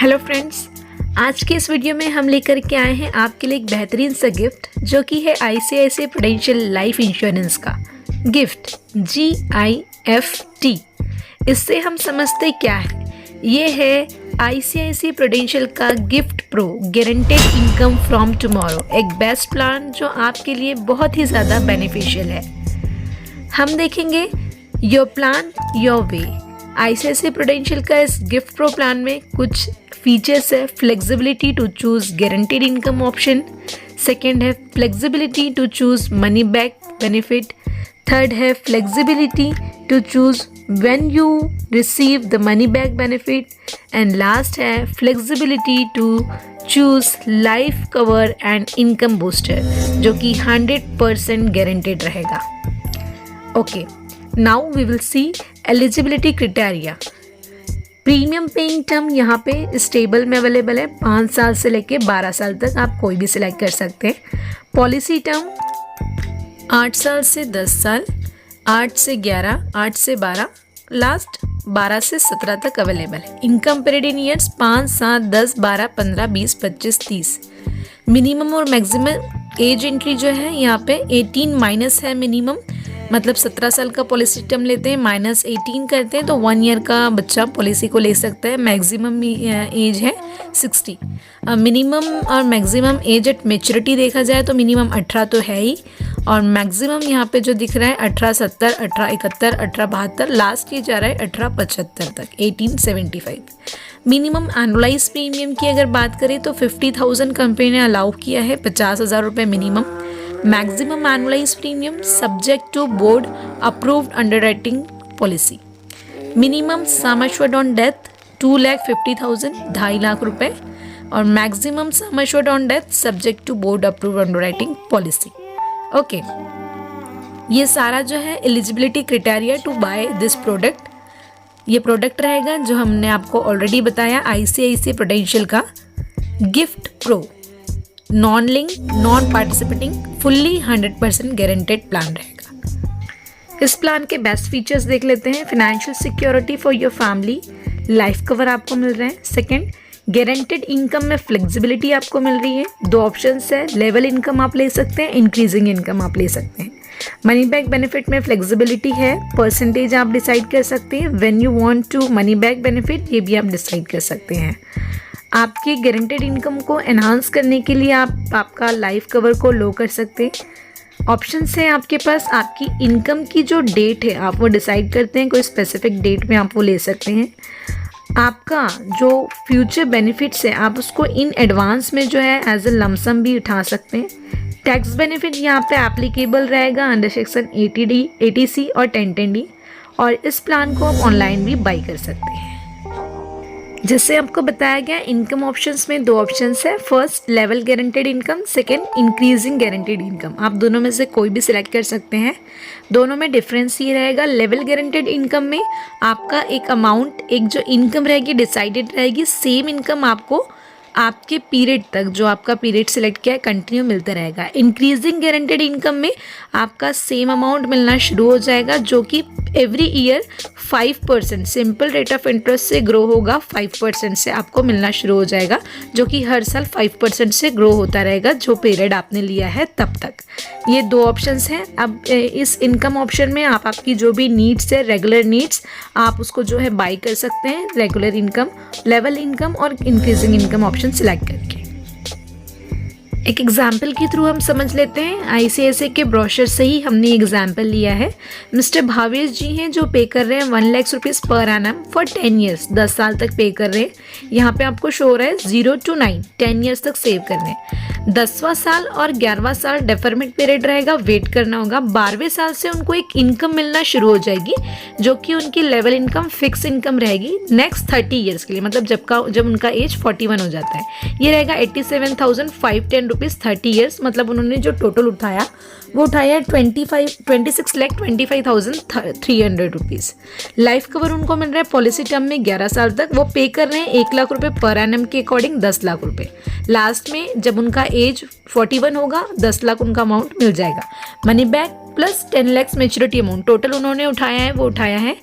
Hello friends, आज के इस वीडियो में हम लेकर के आए हैं आपके लिए एक बेहतरीन सा गिफ्ट जो कि है आईसीआईसीआई प्रूडेंशियल लाइफ इंश्योरेंस का गिफ्ट GIFT। इससे हम समझते क्या है, ये है आईसीआईसीआई प्रूडेंशियल का gift pro guaranteed income from tomorrow, एक बेस्ट प्लान जो आपके लिए बहुत ही ज़्यादा बेनिफिशियल है। हम देखेंगे your plan your way. ICICI prudential का इस गिफ्ट प्रो प्लान में कुछ फीचर्स है। Flexibility to choose guaranteed income option, second है flexibility to choose money back benefit, third है flexibility to choose when you receive the money back benefit, and last है flexibility to choose life cover and income booster जो कि 100% guaranteed रहेगा। Okay, now we will see eligibility criteria. Premium paying term यहाँ पे stable में available है, 5 साल से लेके 12 साल तक आप कोई भी सिलेक्ट कर सकते हैं। पॉलिसी टर्म 8 साल से 10 साल, 8 से 11, 8 से 12, लास्ट 12 से 17 तक अवेलेबल है। Income period in years 5, 7, 10, 12, 15, 20, 25, 30। Minimum और मैक्सिमम एज एंट्री जो है यहाँ पे 18 माइनस है मिनिमम, मतलब 17 साल का पॉलिसी टर्म लेते हैं माइनस 18 करते हैं तो 1 ईयर का बच्चा पॉलिसी को ले सकता है। मैक्सिमम एज है 60। मिनिमम और मैक्सिमम एज एट मेच्योरिटी देखा जाए तो मिनिमम 18 तो है ही, और मैक्सिमम यहाँ पे जो दिख रहा है 1870, 1871, 1872, लास्ट ये जा रहा है 1875 तक, 1875। मिनिमम एनुअलाइज प्रीमियम की अगर बात करें तो 50,000 कंपनी ने अलाउ किया है, 50,000 रुपये minimum. Maximum annualise premium subject to board approved underwriting policy. Minimum sum assured on death 2,50,000, 2.5 lakh रुपए, और maximum sum assured on death subject to board approved underwriting policy. Okay, ये सारा जो है eligibility criteria to buy this product. ये product रहेगा जो हमने आपको ऑलरेडी बताया, आईसीआईसीआई प्रूडेंशियल का gift pro, non link, non participating, fully 100% guaranteed plan रहेगा। इस प्लान के बेस्ट फीचर्स देख लेते हैं। Financial security for your family, life cover आपको मिल रहे हैं। सेकंड, गारंटेड इनकम में फ्लेक्सिबिलिटी आपको मिल रही है। 2 ऑप्शंस है, लेवल इनकम आप ले सकते हैं, इंक्रीजिंग इनकम आप ले सकते हैं। मनी बैक बेनिफिट में फ्लेक्सिबिलिटी है, परसेंटेज आप डिसाइड कर सकते हैं। When you want to money back benefit ये भी आप डिसाइड कर सकते हैं। आपकी गारंटेड इनकम को एनहांस करने के लिए आप आपका लाइफ कवर को लो कर सकते हैं। ऑप्शंस हैं आपके पास। आपकी इनकम की जो डेट है आप वो डिसाइड करते हैं, कोई स्पेसिफिक डेट में आप वो ले सकते हैं। आपका जो फ्यूचर बेनिफिट्स है आप उसको इन एडवांस में जो है एज ए लमसम भी उठा सकते हैं। टैक्स बेनिफिट यहाँ पे एप्लीकेबल रहेगा अंडर सेक्शन 80D, 80C और 1010D, और इस प्लान को आप ऑनलाइन भी बाई कर सकते हैं। जैसे आपको बताया गया, इनकम ऑप्शंस में 2 ऑप्शंस है। First level guaranteed income, second increasing guaranteed income. आप दोनों में से कोई भी सिलेक्ट कर सकते हैं। दोनों में डिफरेंस ये रहेगा, लेवल गारंटेड इनकम में आपका एक अमाउंट, एक जो इनकम रहेगी डिसाइडेड रहेगी, सेम इनकम आपको आपके पीरियड तक, जो आपका पीरियड सिलेक्ट किया है, कंटिन्यू मिलता रहेगा। इंक्रीजिंग गारंटेड इनकम में आपका सेम अमाउंट मिलना शुरू हो जाएगा जो कि every year 5% simple rate of interest से ग्रो होगा, 5% से आपको मिलना शुरू हो जाएगा, जो कि हर साल 5% से ग्रो होता रहेगा जो पीरियड आपने लिया है तब तक। ये 2 ऑप्शंस हैं। अब इस इनकम ऑप्शन में आप आपकी जो भी नीड्स है, रेगुलर नीड्स, आप उसको जो है बाई कर सकते हैं। रेगुलर इनकम, लेवल इनकम और इंक्रीजिंग इनकम ऑप्शन सिलेक्ट करके। एक एग्जाम्पल के थ्रू हम समझ लेते हैं। आईसीआईसीआई के ब्रोशर से ही हमने एग्जाम्पल लिया है। मिस्टर भावेश जी हैं जो पे कर रहे हैं 1 lakh rupees per annum for 10 years, 10 साल तक पे कर रहे हैं। यहाँ पे आपको शो हो रहा है 0 to 9, 10 ईयर्स तक सेव करने हैं। 10वां साल और 11वां साल डेफरमेंट पीरियड रहेगा, वेट करना होगा। 12वें साल से उनको एक इनकम मिलना शुरू हो जाएगी जो कि उनकी लेवल इनकम फिक्स इनकम रहेगी नेक्स्ट 30 ईयर्स के लिए, मतलब जब उनका एज 41 हो जाता है। ये रहेगा 87,510 रुपीज़ 30 ईयर्स, मतलब उन्होंने जो टोटल उठाया वो उठाया 26,25,300 रुपीज़। लाइफ कवर उनको मिल रहा है पॉलिसी टर्म में 11 साल तक। वो पे कर रहे हैं 1 लाख रुपए पर एनम के अकॉर्डिंग 10 लाख रुपए। लास्ट में जब उनका एज 41 होगा 10 लाख उनका अमाउंट मिल जाएगा। Money back plus 10 lakh maturity amount total उन्होंने उठाया है, वो उठाया है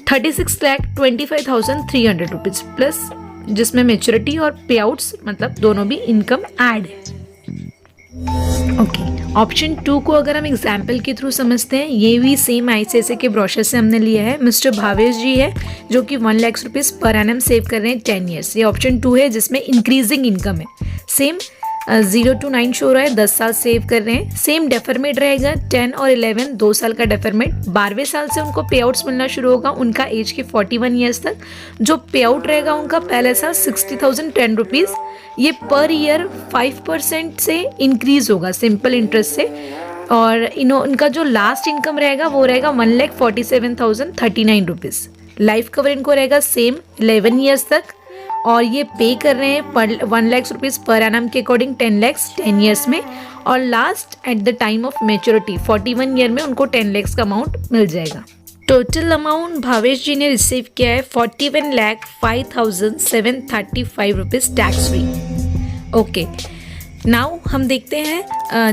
36,25,300 रुपीज़ प्लस जिसमें मैच्योरिटी और पे आउट्स मतलब दोनों भी इनकम ऐड है। ओके, ऑप्शन 2 को अगर हम एग्जाम्पल के थ्रू समझते हैं, ये भी सेम ICICI के ब्रोशर से हमने लिया है। मिस्टर भावेश जी है जो कि 1 lakh rupees per annum save कर रहे हैं 10 ईयर्स। ये ऑप्शन 2 है जिसमें इंक्रीजिंग इनकम है। सेम 0 to 9 शो रहा है, 10 साल सेव कर रहे हैं। सेम डेफरमेट रहेगा 10 और 11, 2 साल का डेफरमेट। 12वें साल से उनको पे आउट्स मिलना शुरू होगा उनका एज के 41 ईयर्स तक। जो पे आउट रहेगा उनका पहले साल 60,010 रुपीज़, ये पर ईयर 5% से इंक्रीज होगा सिंपल इंटरेस्ट से। और इनका जो लास्ट इनकम रहेगा वो रहेगा 1,47,039 रुपीज़। लाइफ कवर इनको रहेगा सेम 11 ईयर्स तक, और ये पे कर रहे हैं पर 1 लाख रुपीज़ पर एनम के अकॉर्डिंग 10 लाख 10 ईयर्स में। और last at the time of maturity 41 year में उनको 10 लाख का अमाउंट मिल जाएगा। टोटल अमाउंट भावेश जी ने रिसीव किया है 41,05,735 rupees tax free. Okay, now हम देखते हैं,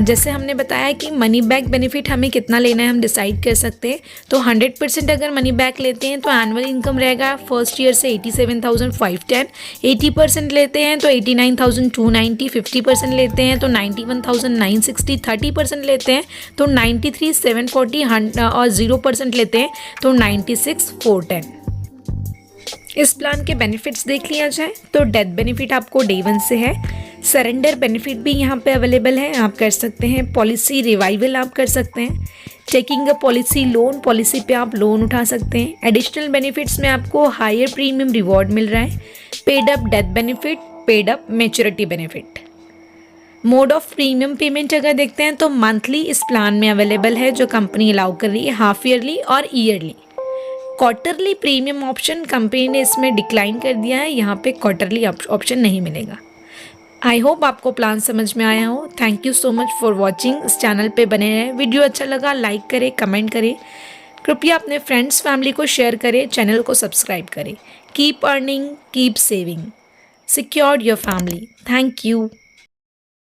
जैसे हमने बताया कि मनी बैक बेनिफिट हमें कितना लेना है हम डिसाइड कर सकते हैं। तो 100% अगर मनी बैक लेते हैं तो एनुअल इनकम रहेगा फर्स्ट ईयर से 87,510। 80% लेते हैं तो 89,290। 50% लेते हैं तो 91,960। 30% लेते हैं तो 93,740 और 0% लेते हैं तो 96,410। इस प्लान के बेनिफिट्स देख लिया जाए तो डेथ बेनिफिट आपको डे 1 से है। सरेंडर बेनिफिट भी यहाँ पे अवेलेबल है, आप कर सकते हैं। पॉलिसी रिवाइवल आप कर सकते हैं। Taking a policy loan, policy पे आप लोन उठा सकते हैं। एडिशनल बेनिफिट्स में आपको हायर प्रीमियम रिवॉर्ड मिल रहा है। Paid up death benefit, paid up maturity benefit. Mode of premium payment अगर देखते हैं तो मंथली इस प्लान में अवेलेबल है जो कंपनी अलाउ कर रही है, हाफ ईयरली और yearly. Quarterly premium option company ने इसमें डिक्लाइन कर दिया है, यहाँ पे क्वार्टरली ऑप्शन नहीं मिलेगा। आई होप आपको प्लान समझ में आया हो। Thank you so much for watching. इस चैनल पे बने रहें। वीडियो अच्छा लगा लाइक करें, कमेंट करें। कृपया अपने फ्रेंड्स फैमिली को शेयर करें, चैनल को सब्सक्राइब करें। Keep earning, keep saving, secure your family. Thank you.